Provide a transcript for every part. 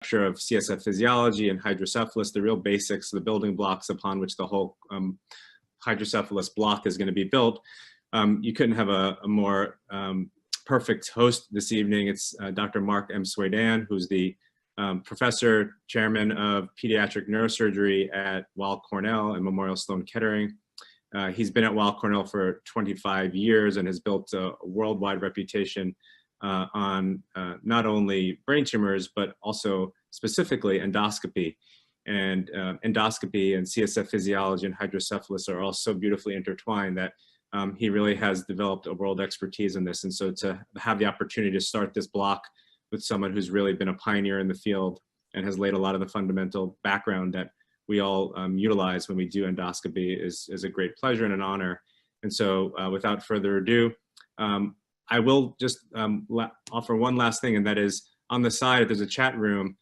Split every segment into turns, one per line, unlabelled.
of CSF physiology and hydrocephalus, the real basics, the building blocks upon which the whole hydrocephalus block is going to be built. You couldn't have a more perfect host this evening. It's Dr. Mark M. Swaydan, who's the professor, chairman of pediatric neurosurgery at Weill Cornell and Memorial Sloan Kettering. He's been at Weill Cornell for 25 years and has built a worldwide reputation on not only brain tumors, but also specifically endoscopy. And endoscopy and CSF physiology and hydrocephalus are all so beautifully intertwined that he really has developed a world expertise in this. And so to have the opportunity to start this block with someone who's really been a pioneer in the field and has laid a lot of the fundamental background that we all utilize when we do endoscopy is a great pleasure and an honor. And so without further ado, I will just offer one last thing, and that is on the side, there's a chat room.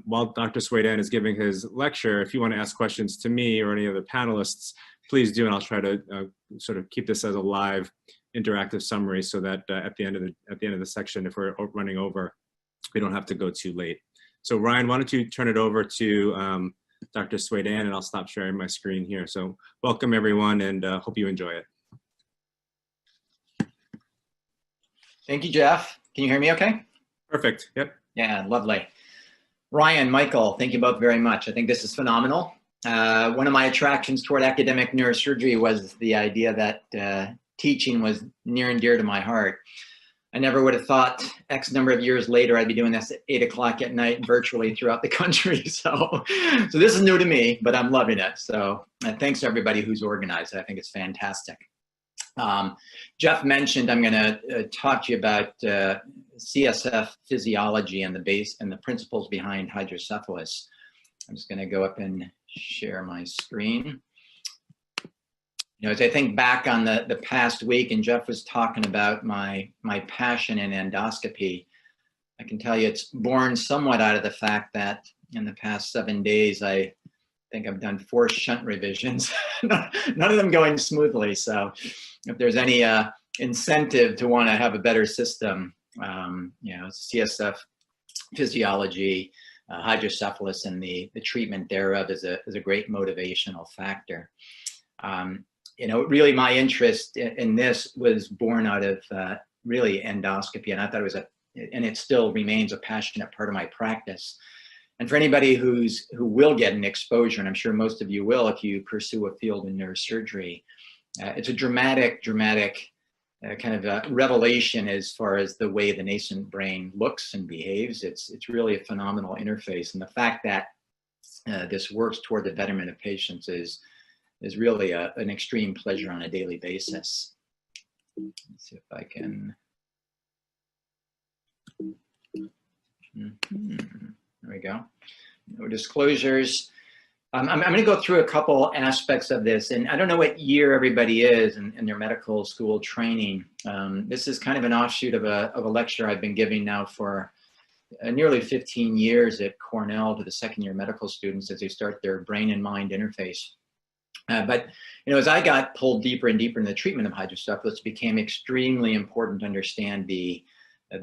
While Dr. Swaydan is giving his lecture, if you want to ask questions to me or any other panelists, please do, and I'll try to sort of keep this as a live interactive summary so that at the end of the section, if we're running over, we don't have to go too late. So Ryan, why don't you turn it over to Dr. Swaydan, and I'll stop sharing my screen here. So welcome everyone, and hope you enjoy it.
Thank you, Jeff. Can you hear me okay?
Perfect, yep.
Yeah, lovely. Ryan, Michael, thank you both very much. I think this is phenomenal. One of my attractions toward academic neurosurgery was the idea that teaching was near and dear to my heart. I never would have thought X number of years later I'd be doing this at 8 o'clock at night virtually throughout the country. So this is new to me, but I'm loving it. So thanks to everybody who's organized it. I think it's fantastic. Jeff mentioned I'm going to talk to you about CSF physiology and the base and the principles behind hydrocephalus. I'm just going to go up and share my screen. You know, as I think back on the past week, and Jeff was talking about my passion in endoscopy, I can tell you it's born somewhat out of the fact that in the past 7 days, I think I've done 4 shunt revisions, none of them going smoothly. So if there's any incentive to want to have a better system, you know, CSF physiology, hydrocephalus, and the treatment thereof is a great motivational factor. You know, really my interest in this was born out of really endoscopy, and I thought it was and it still remains a passionate part of my practice. And for anybody who will get an exposure, and I'm sure most of you will if you pursue a field in neurosurgery, it's a dramatic kind of a revelation as far as the way the nascent brain looks and behaves. It's really a phenomenal interface, and the fact that this works toward the betterment of patients is really an extreme pleasure on a daily basis. Let's see if I can. There we go. No disclosures. I'm going to go through a couple aspects of this, and I don't know what year everybody is in their medical school training. This is kind of an offshoot of a lecture I've been giving now for nearly 15 years at Cornell to the second-year medical students as they start their brain and mind interface. But you know, as I got pulled deeper and deeper in the treatment of hydrocephalus, it became extremely important to understand the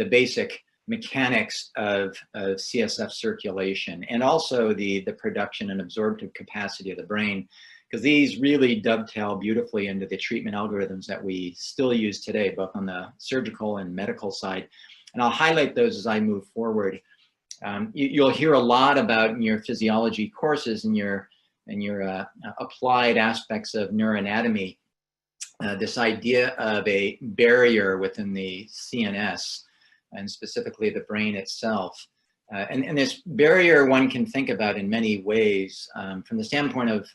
basic mechanics of CSF circulation, and also the production and absorptive capacity of the brain, because these really dovetail beautifully into the treatment algorithms that we still use today, both on the surgical and medical side. And I'll highlight those as I move forward. You'll hear a lot about in your physiology courses and your applied aspects of neuroanatomy, this idea of a barrier within the CNS, and specifically the brain itself. And this barrier one can think about in many ways, from the standpoint of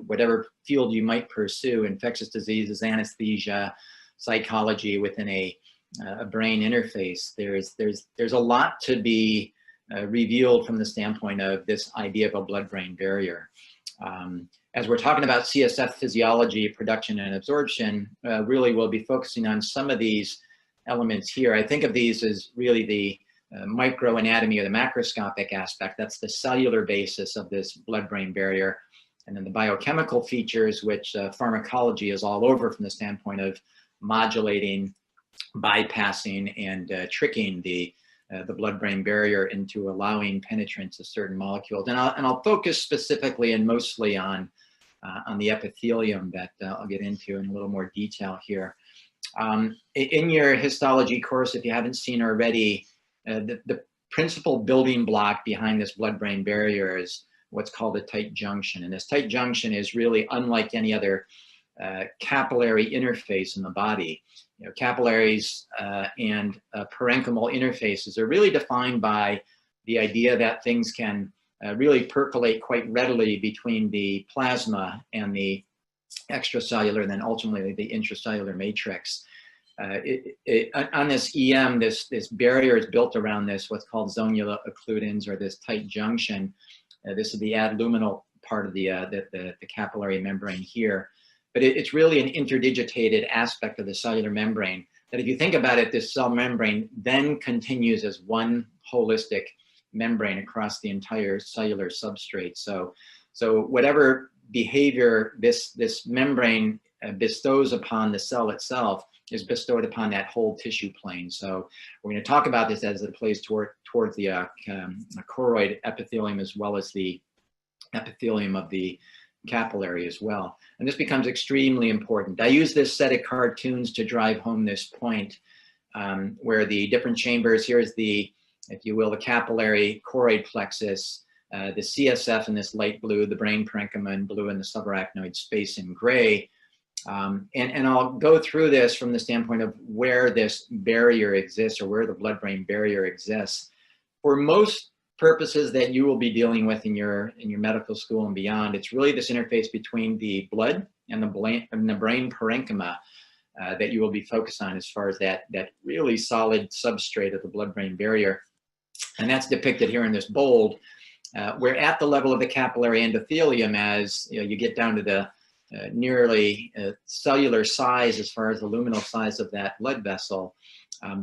whatever field you might pursue, infectious diseases, anesthesia, psychology within a brain interface. There's a lot to be revealed from the standpoint of this idea of a blood-brain barrier. As we're talking about CSF physiology, production, and absorption, really we'll be focusing on some of these elements here. I think of these as really the microanatomy or the macroscopic aspect. That's the cellular basis of this blood-brain barrier. And then the biochemical features, which pharmacology is all over from the standpoint of modulating, bypassing, and tricking the the blood-brain barrier into allowing penetrance of certain molecules. And I'll focus specifically and mostly on the epithelium that I'll get into in a little more detail here. In your histology course, if you haven't seen already, the principal building block behind this blood-brain barrier is what's called a tight junction. And this tight junction is really unlike any other capillary interface in the body. You know, capillaries and parenchymal interfaces are really defined by the idea that things can really percolate quite readily between the plasma and the extracellular, and then ultimately the intracellular matrix. On this EM, this barrier is built around this, what's called zonula occludens, or this tight junction. This is the adluminal part of the capillary membrane here. But it's really an interdigitated aspect of the cellular membrane that, if you think about it, this cell membrane then continues as one holistic membrane across the entire cellular substrate. So whatever behavior this membrane bestows upon the cell itself is bestowed upon that whole tissue plane. So we're going to talk about this as it plays towards the choroid epithelium, as well as the epithelium of the capillary as well. And this becomes extremely important. I use this set of cartoons to drive home this point, where the different chambers, here's the, if you will, the capillary choroid plexus, the CSF in this light blue, the brain parenchyma in blue, and the subarachnoid space in gray. And I'll go through this from the standpoint of where this barrier exists, or where the blood-brain barrier exists. For most purposes that you will be dealing with in your medical school and beyond, it's really this interface between the blood and the brain parenchyma that you will be focused on, as far as that really solid substrate of the blood-brain barrier. And that's depicted here in this bold. We're at the level of the capillary endothelium. As you get down to the nearly cellular size, as far as the luminal size of that blood vessel,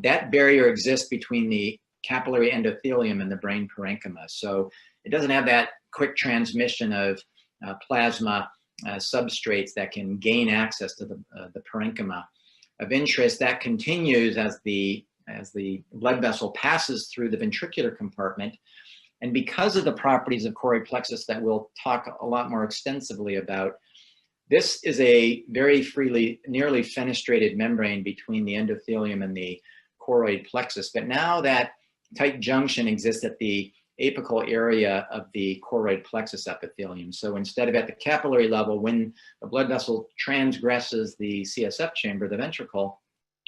that barrier exists between the capillary endothelium and the brain parenchyma. So it doesn't have that quick transmission of plasma substrates that can gain access to the parenchyma. Of interest, that continues as the blood vessel passes through the ventricular compartment. And because of the properties of choroid plexus that we'll talk a lot more extensively about, this is a very nearly fenestrated membrane between the endothelium and the choroid plexus. But now that tight junction exists at the apical area of the choroid plexus epithelium. So instead of at the capillary level, when the blood vessel transgresses the CSF chamber, the ventricle,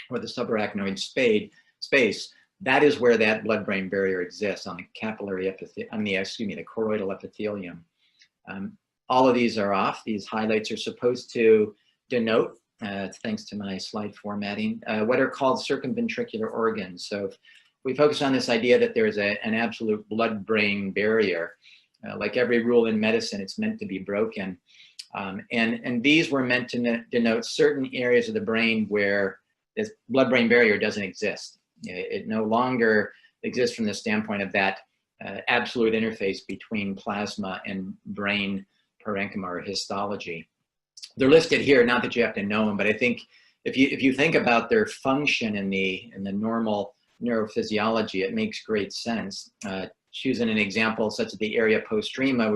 or the subarachnoid space, that is where that blood-brain barrier exists, on the capillary epithelium, the choroidal epithelium. All of these are off. These highlights are supposed to denote, thanks to my slide formatting, what are called circumventricular organs. So if we focus on this idea that there is an absolute blood-brain barrier, like every rule in medicine, it's meant to be broken. And these were meant to denote certain areas of the brain where this blood-brain barrier doesn't exist. It no longer exists from the standpoint of that absolute interface between plasma and brain parenchyma, or histology. They're listed here, not that you have to know them, but I think if you think about their function in the normal neurophysiology, it makes great sense. Choosing an example such as the area postrema, which is